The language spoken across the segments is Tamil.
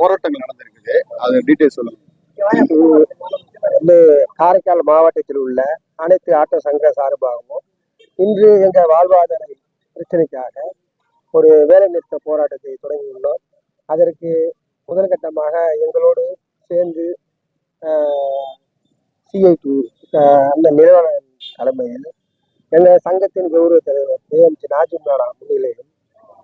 போராட்டங்கள் நடந்திருக்குது, அது டீட்டெயில் சொல்லுங்க. வந்து காரைக்கால் மாவட்டத்தில் உள்ள அனைத்து ஆட்டோ சங்க சார்பாகவும் இன்று எங்கள் வாழ்வாதார பிரச்சனைக்காக ஒரு வேலை நிறுத்த போராட்டத்தை தொடங்கியுள்ளோம். அதற்கு முதல் கட்டமாக எங்களோடு சேர்ந்து சிஐடி அந்த நிறுவன தலைமையில் எங்கள் சங்கத்தின் கௌரவ தலைவர் ஏஎம்சி நாஜிம் நாடா முன்னிலையில்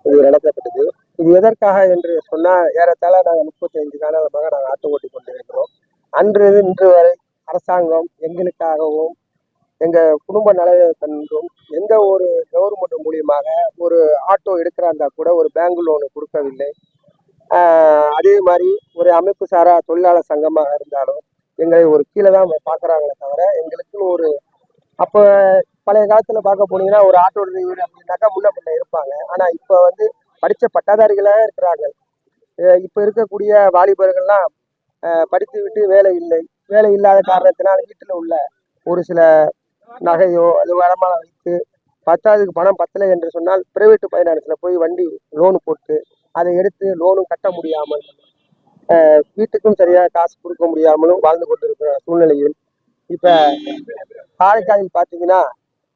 இது நடத்தப்பட்டது. இது எதற்காக என்று சொன்னால், ஏறத்தாழ நாங்கள் 35 காலமாக நாங்கள் ஆட்டோ ஓட்டி கொண்டிருக்கிறோம். அன்று இன்று வரை அரசாங்கம் எங்களுக்காகவும் எங்கள் குடும்ப நலவை கண்டும் எந்த ஒரு கவர்மெண்ட் மூலியமாக ஒரு ஆட்டோ எடுக்கிறாந்தா கூட ஒரு பேங்க் லோனு கொடுக்கவில்லை. அதே மாதிரி ஒரு அமைப்பு சாரா தொழிலாளர் சங்கமாக இருந்தாலும் எங்களை ஒரு கீழே தான் பார்க்குறாங்களே தவிர எங்களுக்குன்னு ஒரு அப்போ பழைய காலத்தில் பார்க்க போனீங்கன்னா ஒரு ஆட்டோ டிரைவர் அப்படின்னாக்கா முன்ன பின்ன இருப்பாங்க. ஆனால் இப்போ வந்து படித்த பட்டதாரிகளாக இருக்கிறாங்க. இப்போ இருக்கக்கூடிய வாலிபர்கள்லாம் படித்து விட்டு வேலை இல்லை. வேலை இல்லாத காரணத்தினால் வீட்டில் உள்ள ஒரு சில நகையோ அது வரமாக வைத்து பத்தாவதுக்கு பணம் பத்தலை என்று சொன்னால் பிரைவேட்டு ஃபைனான்ஸில் போய் வண்டி லோனு போட்டு அதை எடுத்து லோனும் கட்ட முடியாமல் வீட்டுக்கும் சரியாக காசு கொடுக்க முடியாமலும் வாழ்ந்து கொண்டிருக்கிற சூழ்நிலையில் இப்போ காரைக்காலில் பார்த்தீங்கன்னா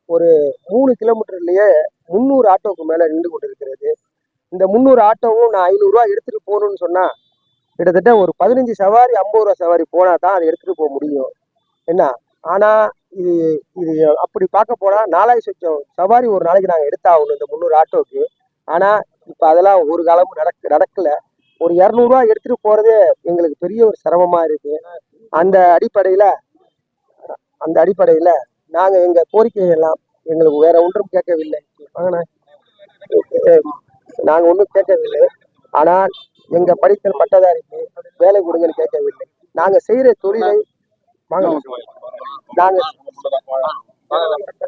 ஒரு 3 கிலோமீட்டர்லேயே 300 ஆட்டோவுக்கு மேலே நின்று கொண்டிருக்கிறது. இந்த 300 ஆட்டோவும் நான் 500 ரூபா எடுத்துகிட்டு போகணும்னு சொன்னால் கிட்டத்தட்ட ஒரு 15 சவாரி 50 ரூபா சவாரி போனால் தான் அதை எடுத்துகிட்டு போக முடியும். என்ன ஆனால் இது இது அப்படி பார்க்க போனால் 4000 சவாரி ஒரு நாளைக்கு நாங்கள் எடுத்தாகணும் இந்த 300 ஆட்டோவுக்கு. ஆனால் இப்போ அதெல்லாம் ஒரு காலமும் நடக்கலை. ஒரு 200 ரூபா எடுத்துகிட்டு போகிறதே எங்களுக்கு பெரிய ஒரு சிரமமாக இருக்குது. அந்த அடிப்படையில் நாங்கள் எங்கள் கோரிக்கையெல்லாம் எங்களுக்கு வேற ஒன்றும் கேட்கவில்லை. நாங்கள் ஒன்றும் கேட்கவில்லை. ஆனால் எங்கள் படித்த பட்டதாரிக்கு வேலை கொடுங்கன்னு கேட்கவில்லை. நாங்கள் செய்கிற தொழிலை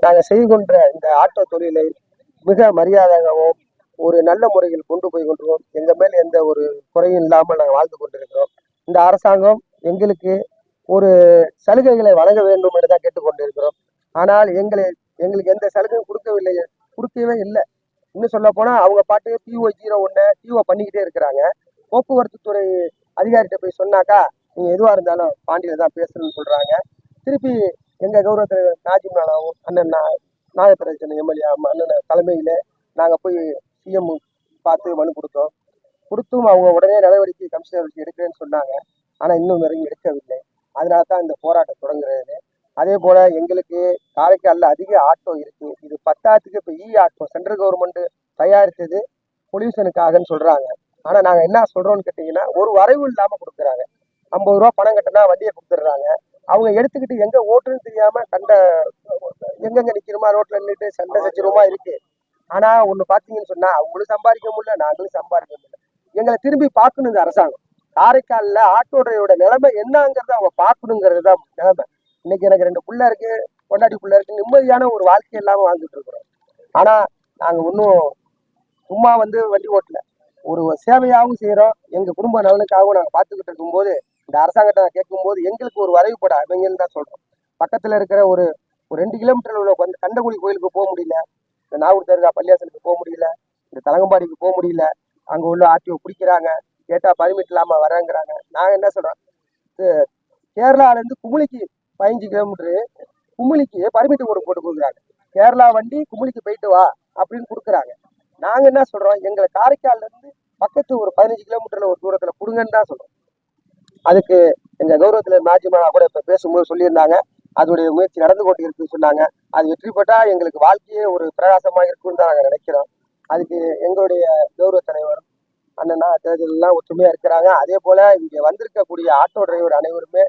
நாங்கள் செய்து கொண்ட இந்த ஆட்டோ தொழிலை மிக மரியாதையாகவும் ஒரு நல்ல முறையில் கொண்டு போய் கொண்டிருக்கோம். எங்கள் மேல் எந்த ஒரு குறையும் இல்லாமல் நாங்கள் வாழ்ந்து கொண்டிருக்கிறோம். இந்த அரசாங்கம் எங்களுக்கு ஒரு சலுகைகளை வழங்க வேண்டும் என்று தான் கேட்டுக்கொண்டிருக்கிறோம். ஆனால் எங்களுக்கு எந்த சலுகையும் கொடுக்கவே இல்லை. இன்னும் சொல்ல போனால் அவங்க பாட்டு PO01 PO பண்ணிக்கிட்டே இருக்கிறாங்க. போக்குவரத்து துறை அதிகாரிகிட்ட போய் சொன்னாக்கா நீங்கள் எதுவாக இருந்தாலும் பாண்டியில் தான் பேசணும்னு சொல்கிறாங்க. திருப்பி எங்கள் கௌரவ தலைவர் நாஜிம் நாடாவும் அண்ணன் நாகப்பரசன் எம்எல்ஏ அண்ணன் தலைமையில் நாங்கள் போய் CM பார்த்து மனு கொடுத்தும் அவங்க உடனே நடவடிக்கை கமிஷனர் எடுக்கிறேன்னு சொன்னாங்க. ஆனால் இன்னும் வரையும் எடுக்கவில்லை. அதனால தான் இந்த போராட்டம் தொடங்குறது. அதே போல் எங்களுக்கு காரைக்காலில் அதிக ஆட்டோ இருக்குது. இது 10க்கு இப்போ ஆட்டோ சென்ட்ரல் கவர்மெண்ட் தயாரித்தது பொல்யூஷனுக்காகன்னு சொல்கிறாங்க. ஆனால் நாங்கள் என்ன சொல்கிறோன்னு கேட்டிங்கன்னா, ஒரு வரைவு இல்லாமல் கொடுக்குறாங்க. 50 ரூபா பணம் கட்டினா வண்டியை கொடுத்துட்றாங்க. அவங்க எடுத்துக்கிட்டு எங்கே ஓட்டுன்னு தெரியாமல் எங்கெங்கே நிற்கிறோமா ரோட்டில் நின்றுட்டு சண்டை சச்சரவுமா இருக்குது. ஆனால் ஒன்று பார்த்தீங்கன்னு சொன்னால் அவங்களும் சம்பாதிக்க முடியல, நாங்களும் சம்பாதிக்க முடியல. எங்களை திரும்பி பார்க்கணும் இந்த அரசாங்கம். காரைக்காலில் ஆட்டோ டிரைவரோட நிலைமை என்னங்கிறத அவங்க பார்க்கணுங்கிறது தான் நிலைமை. இன்னைக்கு எனக்கு 2 பிள்ளை இருக்கு, பொண்டாட்டி பிள்ளை இருக்கு, நிம்மதியான ஒரு வாழ்க்கை இல்லாமல் வாழ்ந்துட்டு இருக்கிறோம். ஆனால் நாங்கள் ஒன்றும் சும்மா வண்டி ஓட்டல, ஒரு சேவையாகவும் செய்கிறோம். எங்கள் குடும்ப நலனுக்காகவும் நாங்கள் பார்த்துக்கிட்டு இருக்கும்போது இந்த அரசாங்கத்தை கேட்கும்போது எங்களுக்கு ஒரு வரைவுப்பட அமைங்கன்னு தான் சொல்கிறோம். பக்கத்தில் இருக்கிற ஒரு 2 கிலோமீட்டர் உள்ள கண்டகுடி கோயிலுக்கு போக முடியல, இந்த நாகூர் தர்கா பள்ளியாசலுக்கு போக முடியல, இந்த தலங்கம்பாடிக்கு போக முடியல. அங்கே உள்ள ஆர்டிஓ பிடிக்கிறாங்க, கேட்டால் பர்மிட் இல்லாமல் வரேங்கிறாங்க. நாங்கள் என்ன சொல்கிறோம், கேரளாவிலேருந்து குமுளிக்கு 15 கிலோமீட்டரு குமுளிக்கு பர்மிட் போட்டு கொடுக்குறாங்க. கேரளா வண்டி குமுளிக்கு போயிட்டு வா அப்படின்னு கொடுக்குறாங்க. நாங்கள் என்ன சொல்கிறோம், எங்களை காரைக்கால்லேருந்து பக்கத்து ஒரு 15 கிலோமீட்டரில் ஒரு தூரத்தில் கொடுங்கன்னு தான் சொல்கிறோம். அதுக்கு எங்கள் கௌரவத்தில் நாஜிமானா கூட இப்போ பேசும்போது சொல்லியிருந்தாங்க, அதோடைய முயற்சி நடந்து கொண்டு இருக்குன்னு சொன்னாங்க. அது வெற்றி பெற்றால் எங்களுக்கு வாழ்க்கையே ஒரு பிரகாசமாக இருக்குன்னு தான் நாங்கள் நினைக்கிறோம். அதுக்கு எங்களுடைய கௌரவ தலைவர் அண்ணனா தேர்தலெல்லாம் ஒற்றுமையாக இருக்கிறாங்க. அதே போல் இங்கே வந்திருக்கக்கூடிய ஆட்டோ டிரைவர் அனைவருமே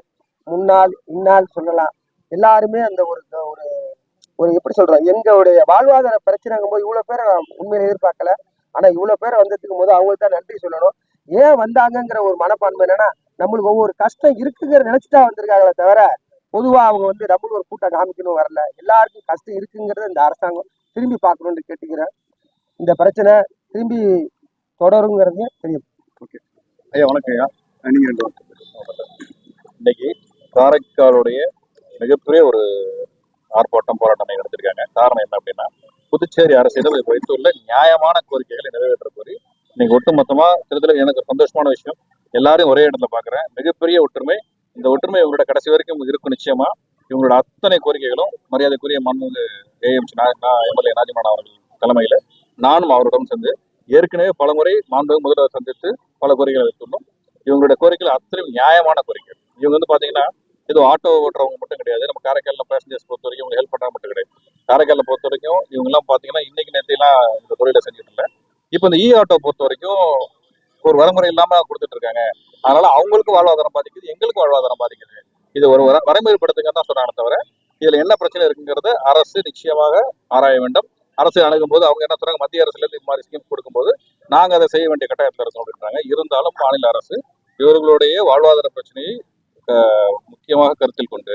முன்னாள் இந்நாள் சொல்லலாம், எல்லாருமே அந்த ஒரு எப்படி சொல்கிறோம், எங்களுடைய வாழ்வாதார பிரச்சனைங்கும் போது இவ்வளோ பேரை நான் உண்மையில எதிர்பார்க்கல. ஆனால் இவ்வளோ பேரை வந்ததுக்கும் போது அவங்களுக்கு தான் நன்றி சொல்லணும். ஏன் வந்தாங்கங்கிற ஒரு மனப்பான்மை என்னன்னா, நம்மளுக்கு ஒவ்வொரு கஷ்டம் இருக்குங்கிற நினைச்சுதான் வந்திருக்காங்களே தவிர பொதுவாக அவங்க நம்மளுக்கு ஒரு கூட்டம் காமிக்கணும் வரல. எல்லாருக்கும் கஷ்டம் இருக்குங்கிறத இந்த அரசாங்கம் திரும்பி பார்க்கணும்னு கேட்டுக்கிறேன். இந்த பிரச்சனை திரும்பி தொடருங்கிறது தெரியும். ஓகே ஐயா, வணக்கம் ஐயா. நீங்க இன்னைக்கு காரைக்காலுடைய மிகப்பெரிய ஒரு ஆர்ப்பாட்டம் போராட்டம் நடத்திருக்காங்க. காரணம் என்ன அப்படின்னா, புதுச்சேரி அரசியலில் வைத்துள்ள நியாயமான கோரிக்கைகளை நிறைவேற்ற கோரி இன்னைக்கு ஒட்டுமொத்தமா எனக்கு சந்தோஷமான விஷயம், எல்லாரையும் ஒரே இடத்துல பாக்குறேன். மிகப்பெரிய ஒற்றுமை. இந்த ஒற்றுமை இவங்களோட கடைசி வரைக்கும் இருக்கும் நிச்சயமா. இவங்களோட அத்தனை கோரிக்கைகளும் மரியாதைக்குரிய மாண்புமிகு ஏஎம்சி எம்எல்ஏ நாஜிமான் அவர்கள் தலைமையில நானும் அவருடன் சேர்ந்து ஏற்கனவே பலமுறை மாண்புமிகு முதல்வர் சந்தித்து பல கோரிக்கைகளை வைத்துள்ளோம். இவங்களுடைய கோரிக்கைகள் அத்தனை நியாயமான கோரிக்கை. இவங்க வந்து பாத்தீங்கன்னா ஏதோ ஆட்டோ ஓட்டுறவங்க மட்டும் கிடையாது. நம்ம காரைக்காலில் பேசஞ்சர்ஸ் பொறுத்த வரைக்கும் இவங்க ஹெல்ப் பண்றவங்க மட்டும் கிடையாது. காரைக்காலில் பொறுத்த வரைக்கும் இவங்க எல்லாம் பாத்தீங்கன்னா இன்னைக்கு நேரத்தையெல்லாம் இந்த துறையில செஞ்சுட்டு இல்லை. இப்போ இந்த ஆட்டோ பொறுத்த வரைக்கும் ஒரு வரைமுறை இல்லாம கொடுத்துட்டு இருக்காங்க. அதனால அவங்களுக்கும் வாழ்வாதாரம் பாதிக்குது, எங்களுக்கும் வாழ்வாதாரம் பாதிக்குது. இது ஒரு வரைமுறைப்படுத்துங்க தான் சொல்றாங்க தவிர இதுல என்ன பிரச்சனை இருக்குங்கிறத அரசு நிச்சயமாக ஆராய வேண்டும். அரசு அணுகும் போது அவங்க என்ன சொல்றாங்க, மத்திய அரசுல இருந்து இந்த மாதிரி ஸ்கீம் கொடுக்கும்போது நாங்க அதை செய்ய வேண்டிய கட்டாயத்தில் இருக்கோம் அப்படின்றாங்க. இருந்தாலும் மாநில அரசு இவர்களுடைய வாழ்வாதார பிரச்சனையை முக்கியமாக கருத்தில் கொண்டு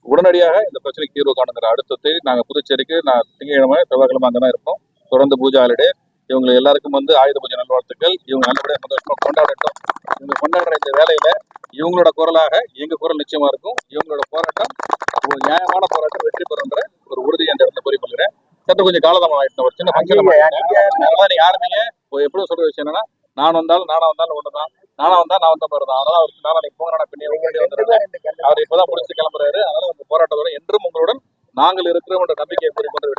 உடனடியாக இந்த பிரச்சனைக்கு தீர்வு காணுங்கிற அழுத்தத்தை நாங்கள் புதுச்சேரிக்கு திங்கட்கிழமை செவ்வாய்க்கிழமை அங்கதான் இருக்கோம். தொடர்ந்து பூஜை ஹாலிடே. இவங்க எல்லாருக்கும் வந்து ஆயுத பூஜை நல்வாழ்த்துக்கள். இவங்க நல்லபடியாக சந்தோஷமா கொண்டாடட்டும். இவங்க கொண்டாடுற இந்த வேலையில இவங்களோட குரலாக எங்க குரல் நிச்சயமா இருக்கும். இவங்களோட போராட்டம் ஒரு நியாயமான போராட்டம் வெற்றி பெறுங்கிற ஒரு உறுதி அந்த இடத்துல கூறிக்கொள்கிறேன். சற்று கொஞ்சம் காலதாமம் ஆயிடுச்சு. ஒரு சின்ன பஞ்சம் நீங்க யாருமே எப்படி சொல்ற விஷயம் என்னன்னா, நானா வந்தாலும் ஒண்ணுதான், நானா வந்தா நான் வந்த மாதிரி தான். அதனால அவருக்கு நாளைக்கு போங்க பின்னே அவர் இப்பதான் முடிச்சு கிளம்புறாரு. அதனால உங்க போராட்டத்தோட என்றும் உங்களுடன் நாங்கள் இருக்கிறோம் என்ற நம்பிக்கையை கூறிக்கொண்டு